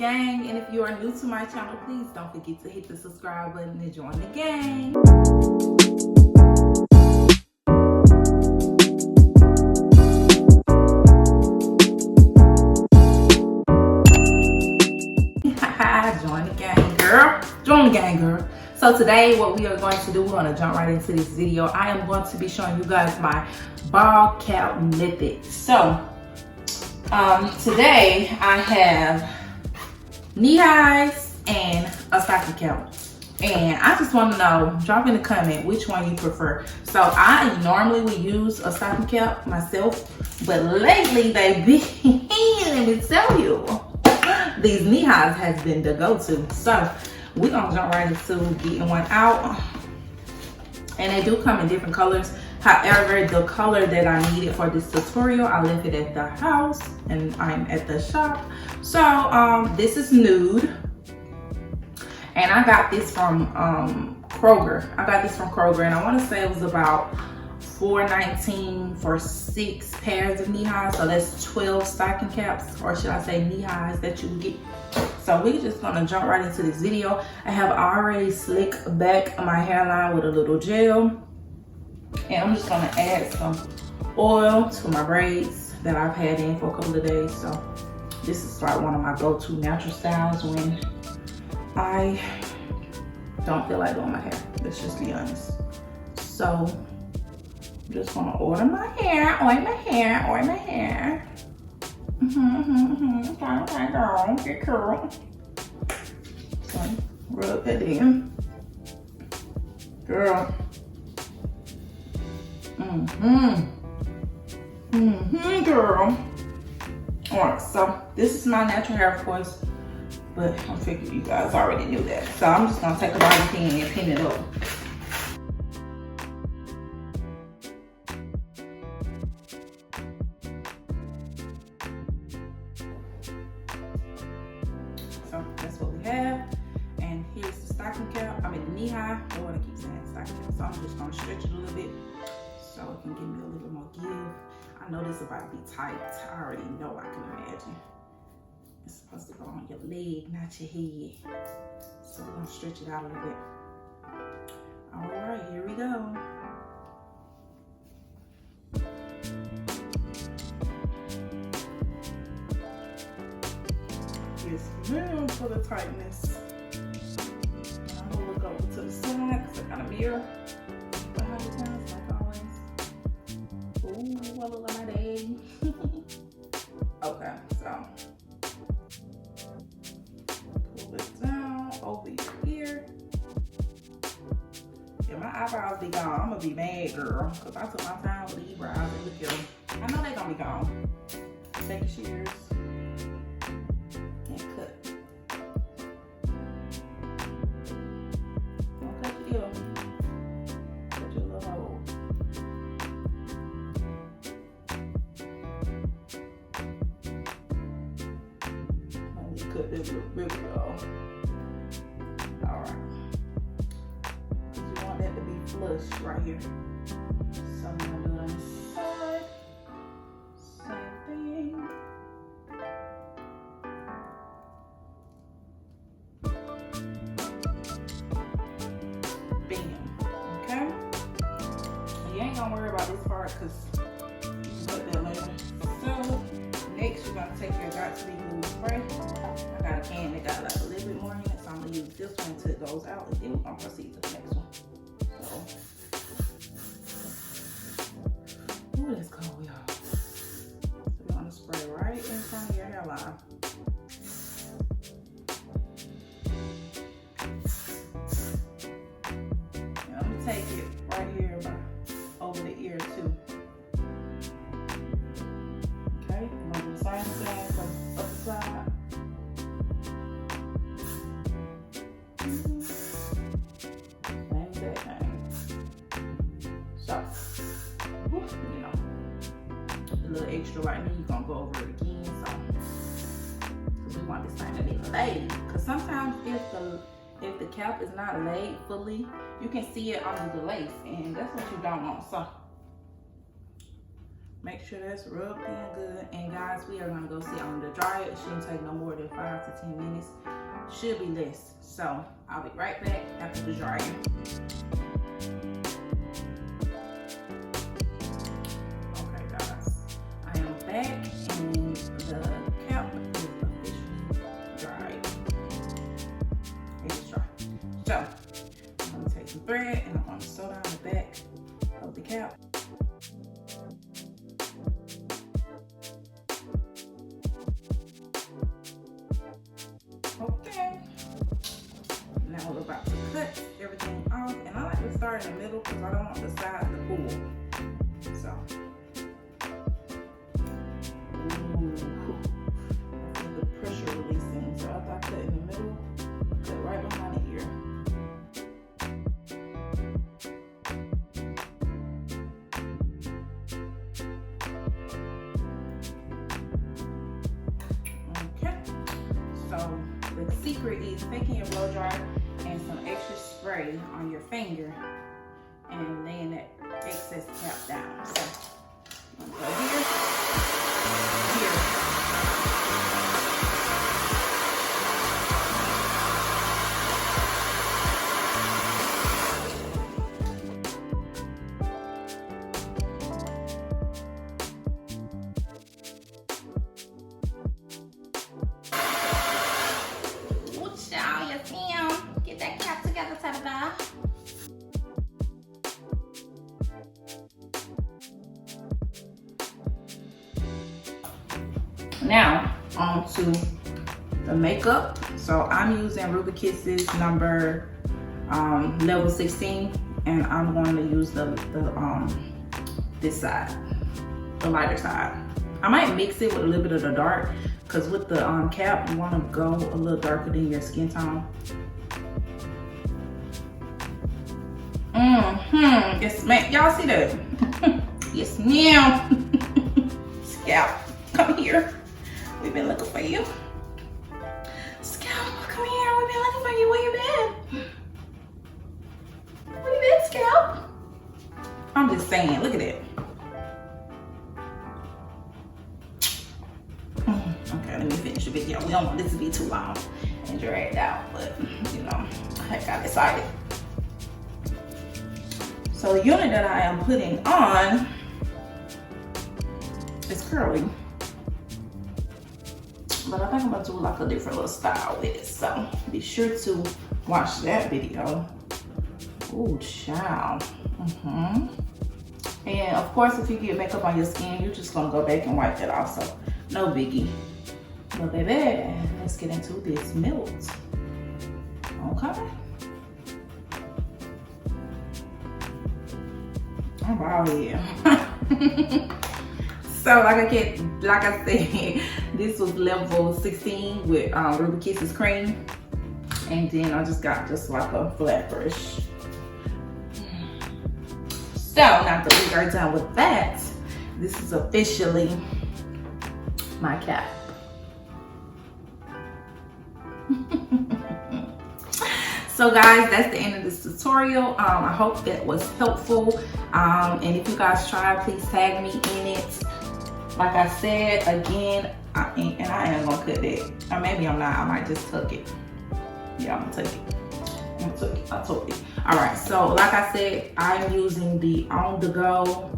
gang, and if you are new to my channel, please don't forget to hit the subscribe button and join the gang. Join the gang, girl. Join the gang, girl. So today what we are going to do, we're going to jump right into this video. I am going to be showing you guys my ball cap method. So today I have knee highs and a stocking cap. And I just want to know, drop in the comment which one you prefer. So I normally would use a stocking cap myself, but lately let me tell you, these knee highs has been the go-to. So we're gonna jump right into getting one out. And they do come in different colors. However, the color that I needed for this tutorial, I left it at the house and I'm at the shop. So this is nude. And I got this from Kroger. And I want to say it was about $4.19 for 6 pairs of knee highs. So that's 12 stocking caps, or should I say knee highs, that you get. So we're just gonna jump right into this video. I have already slicked back my hairline with a little gel. And I'm just gonna add some oil to my braids that I've had in for a couple of days. So this is like one of my go-to natural styles when I don't feel like doing my hair. Let's just be honest. So I'm just gonna oil my hair. Okay, girl, get curl. So rub that in, girl. Girl. All right, so this is my natural hair, of course, but I figured you guys already knew that. So I'm just gonna take a bobby pin and pin it up. So that's what we have. And here's the stocking cap. I mean the knee high. I want to keep saying stocking cap. So I'm just gonna stretch it a little bit so it can give me a little bit more give. I know this is about to be tight. I already know, I can imagine. It's supposed to go on your leg, not your head. So we're gonna stretch it out a little bit. All right, here we go. Yes, ma'am, for the tightness. And I'm gonna look over to the side because I got a mirror behind the times, like always. Ooh, I look like my dad. Okay, so pull it down over your ear. If my eyebrows be gone, I'm gonna be mad, girl, because I took my time with these brows and look at them. I know they gonna be gone. Take the shears and cut. Don't cut your ear. Cut your little hole. Let me cut this little bit off. Alright. You want that to be flush right here. So I'm gonna do it on the side. Same thing. Bam. Okay? You ain't gonna worry about this part because you can cut that later. So next you're gonna take your Got to Be Glue spray. I got a can that got like a little bit more in it, so I'm gonna use this one until it goes out, and then we're gonna proceed to the next one. So, ooh, that's cold, y'all. So we're gonna spray right in front of your hairline. And I'm gonna take it right here over the ear too. Okay, I'm gonna do the same thing from the other side. Same exact thing. So, you know, a little extra right here, you're gonna go over it again. So, we want this thing to be laid. Because sometimes if the cap is not laid fully, you can see it under the lace, and that's what you don't want. So Make sure that's rubbed in good. And guys, we are gonna go sit on the dryer. It shouldn't take no more than 5 to 10 minutes. Should be less. So I'll be right back after the dryer. Okay guys, I am back and the cap is officially dried. It's dry. So I'm gonna take some thread and I'm gonna sew down the back of the cap. Okay, now we're about to cut everything off, and I like to start in the middle because I don't want the sides to pull. So, ooh, I feel the pressure releasing. So after I cut in the middle, cut right behind the ear. So the secret is taking your blow dryer and some extra spray on your finger and laying that excess cap down. So I'm gonna go here, here. Get that cap together, Tabitha. Now on to the makeup. So I'm using Ruby Kisses number level 16, and I'm going to use the this side, the lighter side. I might mix it with a little bit of the dark, because with the cap, you want to go a little darker than your skin tone. Yes, ma'am. Y'all see that? Yes, ma'am. Scalp, come here. We've been looking for you. Scalp, come here. We've been looking for you. Where you been? Where you been, Scalp? I'm just saying. Look at it. Okay, let me finish the video. We don't want this to be too long and dragged out, but you know, I got excited. So the unit that I am putting on is curly, but I think I'm gonna do like a different little style with it. So be sure to watch that video. Ooh, child. And of course, if you get makeup on your skin, you're just gonna go back and wipe that off. So no biggie. But baby, let's get into this melt. Okay. Wow, yeah. So like I said, this was level 16 with Ruby Kisses cream, and then I just got just like a flat brush. So now that we are done with that, this is officially my cap. So guys, that's the end of this tutorial. I hope that was helpful. And if you guys try, please tag me in it. Like I said, again, I am gonna cut it. Or maybe I'm not, I might just tuck it. Yeah, I'm gonna tuck it. I took it. All right, so like I said, I'm using the on-the-go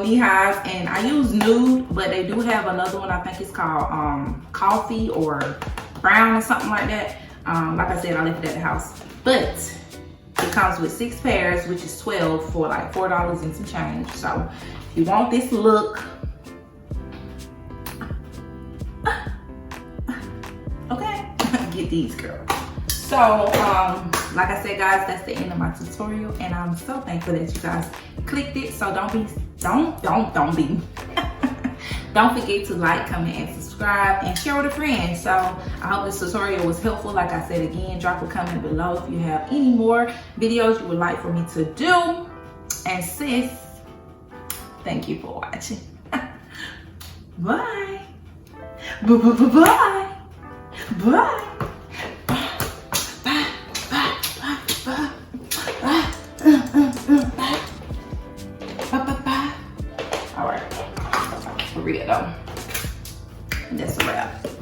knee highs, and I use nude, but they do have another one. I think it's called coffee or brown or something like that. Like I said, I left it at the house, but it comes with 6 pairs, which is 12 for like $4 and some change. So if you want this look, okay, get these, girl. So like I said, guys, that's the end of my tutorial, and I'm so thankful that you guys clicked it. So don't forget to like, comment, and subscribe, and share with a friend. So I hope this tutorial was helpful. Like I said, again, drop a comment below if you have any more videos you would like for me to do. And sis, thank you for watching. Bye. Bye. Bye. Bye. for real though. And that's a wrap.